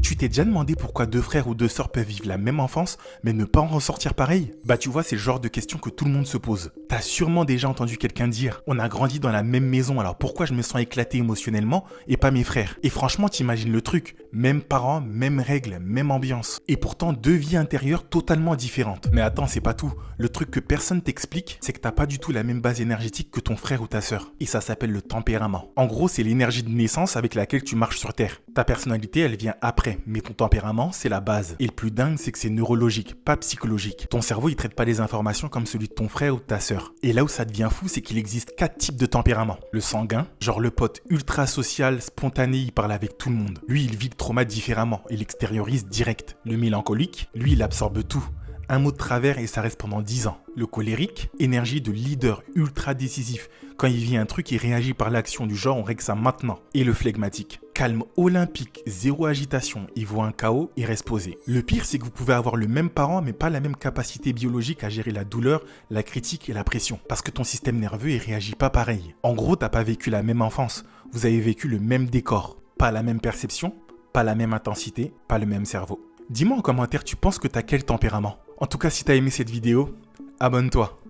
Tu t'es déjà demandé pourquoi deux frères ou deux sœurs peuvent vivre la même enfance, mais ne pas en ressortir pareil? Bah tu vois, c'est le genre de question que tout le monde se pose. T'as sûrement déjà entendu quelqu'un dire « On a grandi dans la même maison, alors pourquoi je me sens éclaté émotionnellement et pas mes frères ?» Et franchement, t'imagines le truc. Même parents, même règles, même ambiance. Et pourtant, deux vies intérieures totalement différentes. Mais attends, c'est pas tout. Le truc que personne t'explique, c'est que t'as pas du tout la même base énergétique que ton frère ou ta sœur. Et ça s'appelle le tempérament. En gros, c'est l'énergie de naissance avec laquelle tu marches sur Terre. Ta personnalité, elle vient après, mais ton tempérament, c'est la base. Et le plus dingue, c'est que c'est neurologique, pas psychologique. Ton cerveau, il traite pas les informations comme celui de ton frère ou de ta sœur. Et là où ça devient fou, c'est qu'il existe 4 types de tempérament. Le sanguin, genre le pote ultra social, spontané, il parle avec tout le monde. Lui, il vit le trauma différemment, il l'extériorise direct. Le mélancolique, lui, il absorbe tout. Un mot de travers et ça reste pendant 10 ans. Le colérique, énergie de leader ultra décisif. Quand il vit un truc, il réagit par l'action du genre on règle ça maintenant. Et le flegmatique, calme olympique, zéro agitation, il voit un chaos, il reste posé. Le pire, c'est que vous pouvez avoir le même parent mais pas la même capacité biologique à gérer la douleur, la critique et la pression. Parce que ton système nerveux, il réagit pas pareil. En gros, t'as pas vécu la même enfance. Vous avez vécu le même décor. Pas la même perception, pas la même intensité, pas le même cerveau. Dis-moi en commentaire, tu penses que t'as quel tempérament? En tout cas, si t'as aimé cette vidéo, abonne-toi.